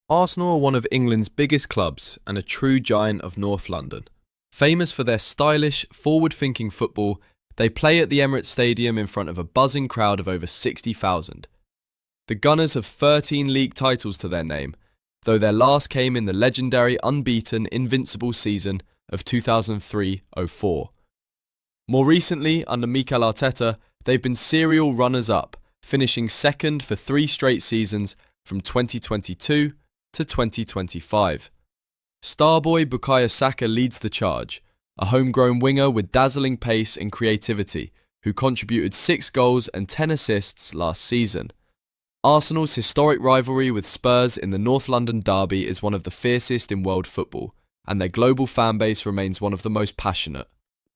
Arsenal are one of England's biggest clubs and a true giant of North London. Famous for their stylish, forward-thinking football, they play at the Emirates Stadium in front of a buzzing crowd of over 60,000. The Gunners have 13 league titles to their name, though their last came in the legendary unbeaten invincible season of 2003-04. More recently, under Mikel Arteta, they've been serial runners-up, finishing second for 3 straight seasons from 2022 to 2025. Starboy Bukayo Saka leads the charge, a homegrown winger with dazzling pace and creativity, who contributed 6 goals and 10 assists last season. Arsenal's historic rivalry with Spurs in the North London derby is one of the fiercest in world football, and their global fan base remains one of the most passionate.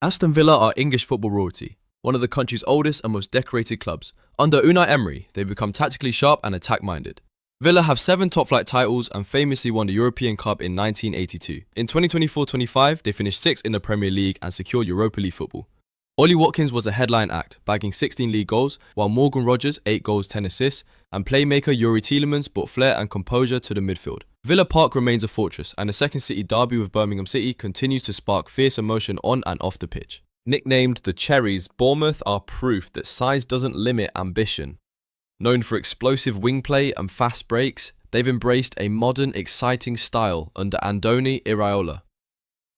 Aston Villa are English football royalty, one of the country's oldest and most decorated clubs. Under Unai Emery, they become tactically sharp and attack-minded. Villa have 7 top-flight titles and famously won the European Cup in 1982. In 2024-25, they finished 6th in the Premier League and secured Europa League football. Ollie Watkins was a headline act, bagging 16 league goals, while Morgan Rogers 8 goals, 10 assists, and playmaker Yuri Tielemans brought flair and composure to the midfield. Villa Park remains a fortress, and the second city derby with Birmingham City continues to spark fierce emotion on and off the pitch. Nicknamed the Cherries, Bournemouth are proof that size doesn't limit ambition. Known for explosive wing play and fast breaks, they've embraced a modern, exciting style under Andoni Iraola.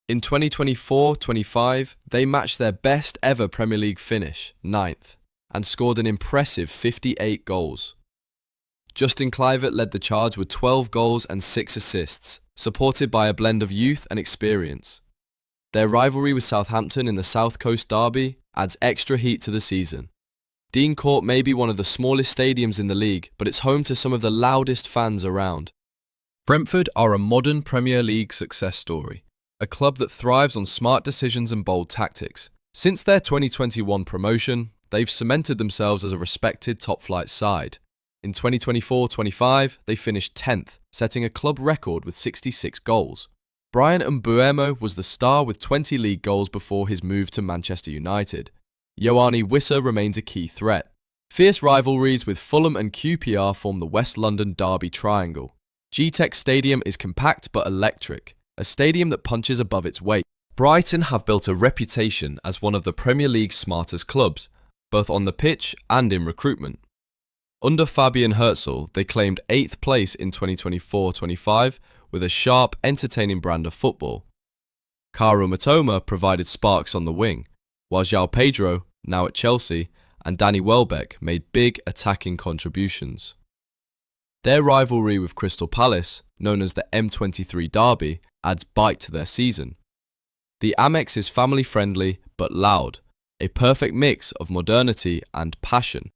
In 2024-25, they matched their best ever Premier League finish, 9th, and scored an impressive 58 goals. Justin Kluivert led the charge with 12 goals and 6 assists, supported by a blend of youth and experience. Their rivalry with Southampton in the South Coast derby adds extra heat to the season. Dean Court may be one of the smallest stadiums in the league, but it's home to some of the loudest fans around. Brentford are a modern Premier League success story, a club that thrives on smart decisions and bold tactics. Since their 2021 promotion, they've cemented themselves as a respected top-flight side. In 2024-25, they finished 10th, setting a club record with 66 goals. Brian Mbeumo was the star with 20 league goals before his move to Manchester United. Ioane Wissa remains a key threat. Fierce rivalries with Fulham and QPR form the West London derby triangle. G-Tech Stadium is compact but electric, a stadium that punches above its weight. Brighton have built a reputation as one of the Premier League's smartest clubs, both on the pitch and in recruitment. Under Fabian Herzl, they claimed 8th place in 2024-25 with a sharp, entertaining brand of football. Kaoru Mitoma provided sparks on the wing, while João Pedro, now at Chelsea, and Danny Welbeck made big attacking contributions. Their rivalry with Crystal Palace, known as the M23 Derby, adds bite to their season. The Amex is family-friendly but loud, a perfect mix of modernity and passion.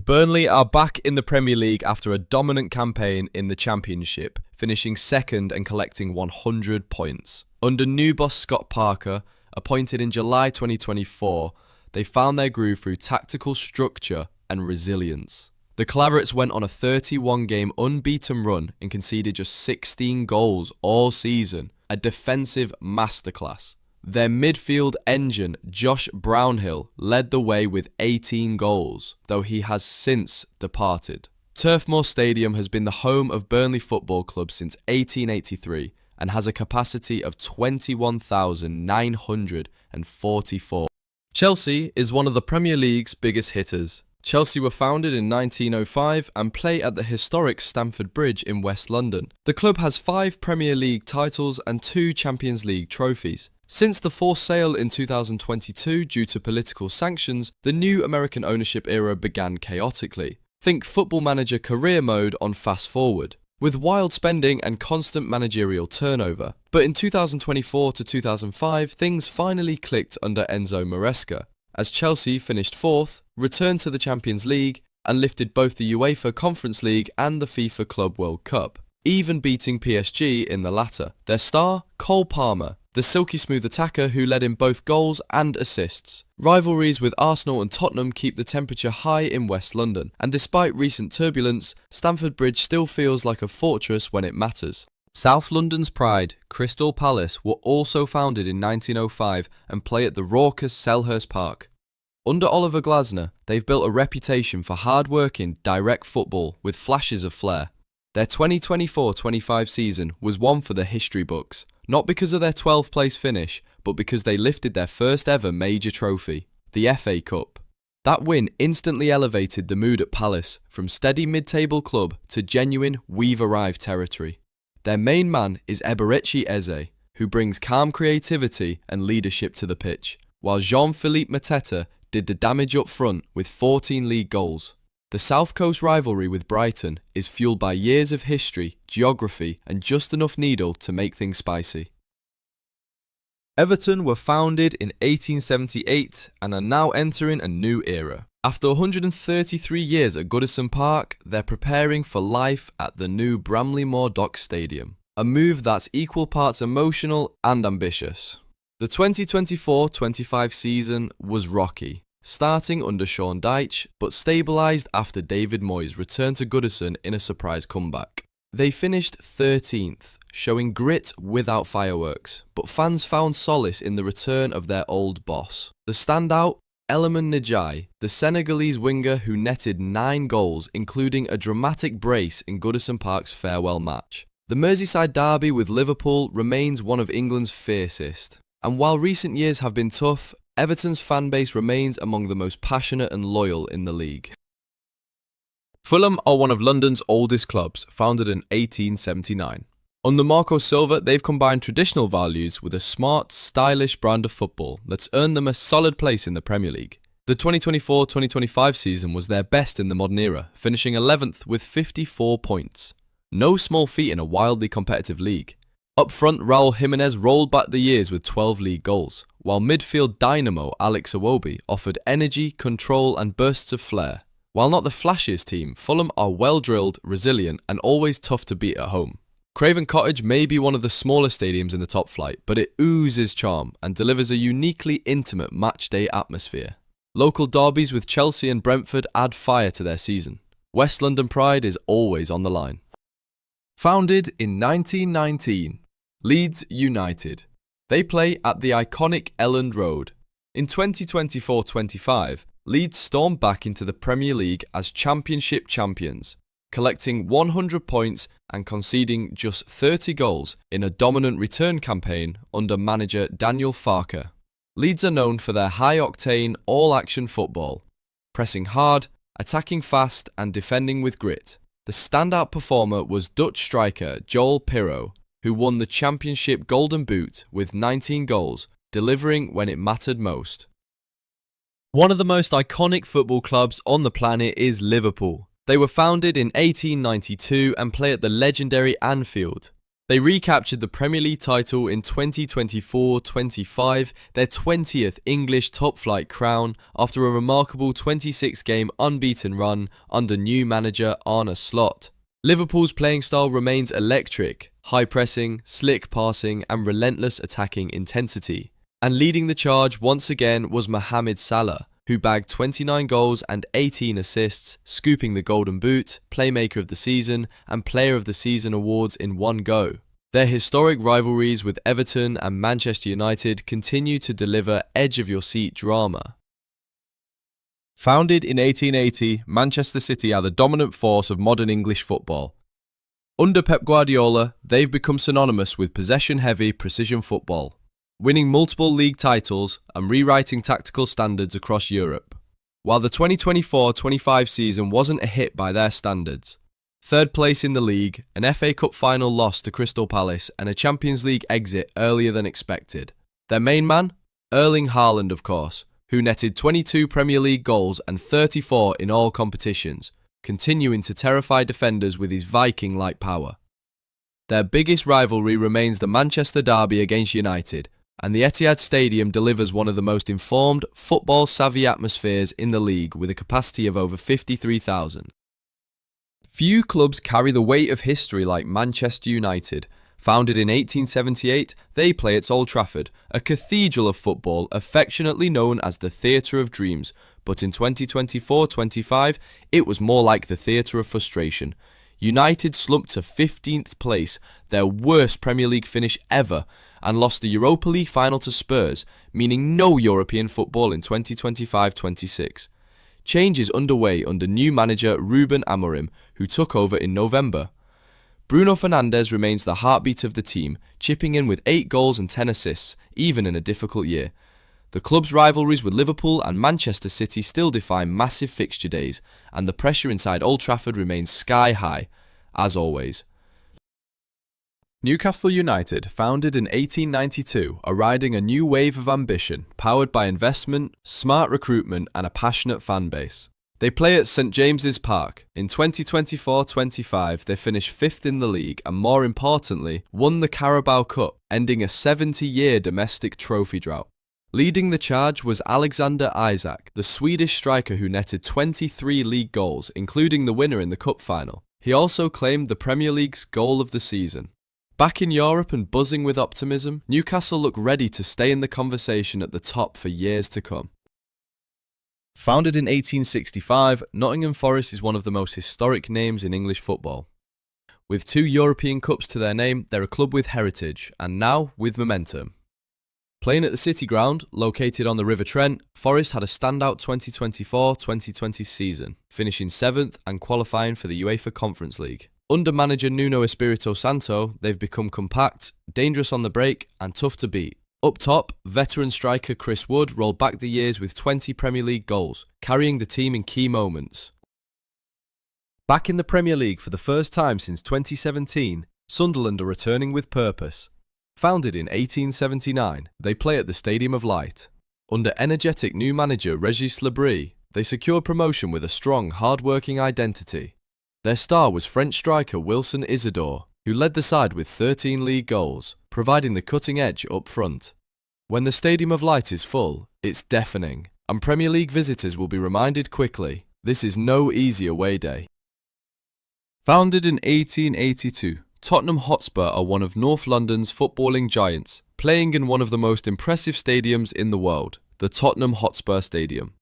Burnley are back in the Premier League after a dominant campaign in the Championship, finishing second and collecting 100 points. Under new boss Scott Parker, appointed in July 2024, they found their groove through tactical structure and resilience. The Claverets went on a 31-game unbeaten run and conceded just 16 goals all season, a defensive masterclass. Their midfield engine, Josh Brownhill, led the way with 18 goals, though he has since departed. Turf Moor Stadium has been the home of Burnley Football Club since 1883 and has a capacity of 21,944. Chelsea is one of the Premier League's biggest hitters. Chelsea were founded in 1905 and play at the historic Stamford Bridge in West London. The club has 5 Premier League titles and 2 Champions League trophies. Since the forced sale in 2022 due to political sanctions, the new American ownership era began chaotically. Think Football Manager career mode on fast forward, with wild spending and constant managerial turnover. But in 2024 to 2005, things finally clicked under Enzo Maresca, as Chelsea finished 4th, returned to the Champions League, and lifted both the UEFA Conference League and the FIFA Club World Cup, even beating PSG in the latter. Their star, Cole Palmer, the silky smooth attacker who led in both goals and assists. Rivalries with Arsenal and Tottenham keep the temperature high in West London, and despite recent turbulence, Stamford Bridge still feels like a fortress when it matters. South London's pride, Crystal Palace, were also founded in 1905 and play at the raucous Selhurst Park. Under Oliver Glasner, they've built a reputation for hard-working, direct football with flashes of flair. Their 2024-25 season was one for the history books, not because of their 12th place finish, but because they lifted their first ever major trophy, the FA Cup. That win instantly elevated the mood at Palace from steady mid-table club to genuine we've arrived territory. Their main man is Eberechi Eze, who brings calm creativity and leadership to the pitch, while Jean-Philippe Mateta did the damage up front with 14 league goals. The South Coast rivalry with Brighton is fueled by years of history, geography and just enough needle to make things spicy. Everton were founded in 1878 and are now entering a new era. After 133 years at Goodison Park, they're preparing for life at the new Bramley-Moore Dock Stadium, a move that's equal parts emotional and ambitious. The 2024-25 season was rocky, starting under Sean Dyche, but stabilised after David Moyes returned to Goodison in a surprise comeback. They finished 13th, showing grit without fireworks, but fans found solace in the return of their old boss. The standout, Iliman Ndiaye, the Senegalese winger who netted 9 goals, including a dramatic brace in Goodison Park's farewell match. The Merseyside derby with Liverpool remains one of England's fiercest, and while recent years have been tough, Everton's fanbase remains among the most passionate and loyal in the league. Fulham are one of London's oldest clubs, founded in 1879. Under Marco Silva, they've combined traditional values with a smart, stylish brand of football that's earned them a solid place in the Premier League. The 2024-2025 season was their best in the modern era, finishing 11th with 54 points. No small feat in a wildly competitive league. Up front, Raul Jimenez rolled back the years with 12 league goals, while midfield dynamo Alex Iwobi offered energy, control and bursts of flair. While not the flashiest team, Fulham are well-drilled, resilient and always tough to beat at home. Craven Cottage may be one of the smaller stadiums in the top flight, but it oozes charm and delivers a uniquely intimate match-day atmosphere. Local derbies with Chelsea and Brentford add fire to their season. West London pride is always on the line. Founded in 1919, Leeds United. They play at the iconic Elland Road. In 2024-25, Leeds stormed back into the Premier League as Championship champions, collecting 100 points and conceding just 30 goals in a dominant return campaign under manager Daniel Farke. Leeds are known for their high-octane, all-action football, pressing hard, attacking fast and defending with grit. The standout performer was Dutch striker Joel Pirro, who won the Championship Golden Boot with 19 goals, delivering when it mattered most. One of the most iconic football clubs on the planet is Liverpool. They were founded in 1892 and play at the legendary Anfield. They recaptured the Premier League title in 2024-25, their 20th English top-flight crown, after a remarkable 26-game unbeaten run under new manager Arne Slot. Liverpool's playing style remains electric, high pressing, slick passing and relentless attacking intensity. And leading the charge once again was Mohamed Salah, who bagged 29 goals and 18 assists, scooping the Golden Boot, Playmaker of the Season and Player of the Season awards in one go. Their historic rivalries with Everton and Manchester United continue to deliver edge-of-your-seat drama. Founded in 1880, Manchester City are the dominant force of modern English football. Under Pep Guardiola, they've become synonymous with possession-heavy precision football, winning multiple league titles and rewriting tactical standards across Europe. While the 2024-25 season wasn't a hit by their standards, third place in the league, an FA Cup final loss to Crystal Palace and a Champions League exit earlier than expected. Their main man? Erling Haaland, of course, who netted 22 Premier League goals and 34 in all competitions, continuing to terrify defenders with his Viking-like power. Their biggest rivalry remains the Manchester derby against United, and the Etihad Stadium delivers one of the most informed, football-savvy atmospheres in the league with a capacity of over 53,000. Few clubs carry the weight of history like Manchester United. Founded in 1878, they play at Old Trafford, a cathedral of football affectionately known as the Theatre of Dreams, but in 2024-25, it was more like the Theatre of Frustration. United slumped to 15th place, their worst Premier League finish ever, and lost the Europa League final to Spurs, meaning no European football in 2025-26. Change is underway under new manager Ruben Amorim, who took over in November. Bruno Fernandes remains the heartbeat of the team, chipping in with 8 goals and 10 assists, even in a difficult year. The club's rivalries with Liverpool and Manchester City still define massive fixture days, and the pressure inside Old Trafford remains sky high, as always. Newcastle United, founded in 1892, are riding a new wave of ambition, powered by investment, smart recruitment and a passionate fan base. They play at St James's Park. In 2024-25, they finished 5th in the league and, more importantly, won the Carabao Cup, ending a 70-year domestic trophy drought. Leading the charge was Alexander Isak, the Swedish striker who netted 23 league goals, including the winner in the cup final. He also claimed the Premier League's goal of the season. Back in Europe and buzzing with optimism, Newcastle look ready to stay in the conversation at the top for years to come. Founded in 1865, Nottingham Forest is one of the most historic names in English football. With 2 European Cups to their name, they're a club with heritage, and now with momentum. Playing at the City Ground, located on the River Trent, Forest had a standout 2024-2020 season, finishing 7th and qualifying for the UEFA Conference League. Under manager Nuno Espirito Santo, they've become compact, dangerous on the break, and tough to beat. Up top, veteran striker Chris Wood rolled back the years with 20 Premier League goals, carrying the team in key moments. Back in the Premier League for the first time since 2017, Sunderland are returning with purpose. Founded in 1879, they play at the Stadium of Light. Under energetic new manager Régis Lebris, they secured promotion with a strong, hard-working identity. Their star was French striker Wilson Isidore, who led the side with 13 league goals, providing the cutting edge up front. When the Stadium of Light is full, it's deafening, and Premier League visitors will be reminded quickly, this is no easy away day. Founded in 1882, Tottenham Hotspur are one of North London's footballing giants, playing in one of the most impressive stadiums in the world, the Tottenham Hotspur Stadium.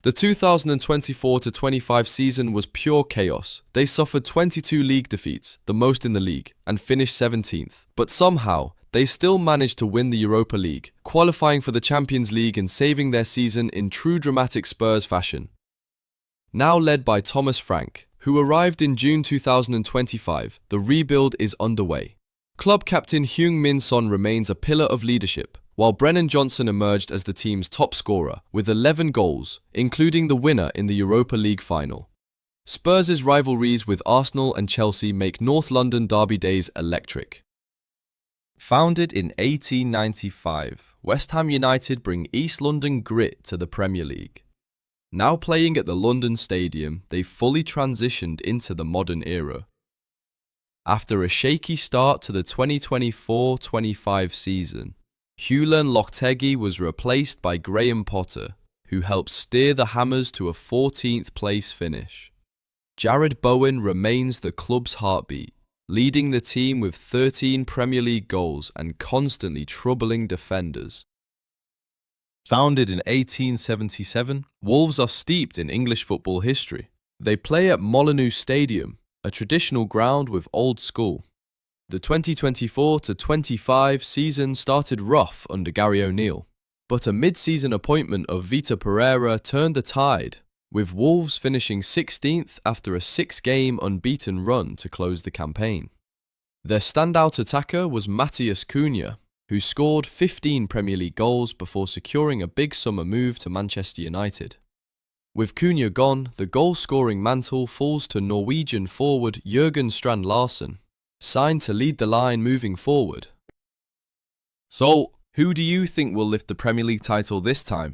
The 2024-25 season was pure chaos. They suffered 22 league defeats, the most in the league, and finished 17th. But somehow, they still managed to win the Europa League, qualifying for the Champions League and saving their season in true dramatic Spurs fashion. Now led by Thomas Frank, who arrived in June 2025, the rebuild is underway. Club captain Heung-min Son remains a pillar of leadership, while Brennan Johnson emerged as the team's top scorer with 11 goals, including the winner in the Europa League final. Spurs' rivalries with Arsenal and Chelsea make North London derby days electric. Founded in 1895, West Ham United bring East London grit to the Premier League. Now playing at the London Stadium, they fully transitioned into the modern era. After a shaky start to the 2024-25 season, Julen Lopetegui was replaced by Graham Potter, who helped steer the Hammers to a 14th place finish. Jared Bowen remains the club's heartbeat, leading the team with 13 Premier League goals and constantly troubling defenders. Founded in 1877, Wolves are steeped in English football history. They play at Molineux Stadium, a traditional ground with old school. The 2024-25 season started rough under Gary O'Neill, but a mid-season appointment of Vitor Pereira turned the tide, with Wolves finishing 16th after a 6-game unbeaten run to close the campaign. Their standout attacker was Matheus Cunha, who scored 15 Premier League goals before securing a big summer move to Manchester United. With Cunha gone, the goal-scoring mantle falls to Norwegian forward Jørgen Strand Larsen, signed to lead the line moving forward. So, who do you think will lift the Premier League title this time?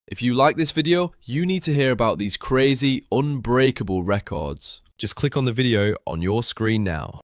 If you like this video, you need to hear about these crazy, unbreakable records. Just click on the video on your screen now.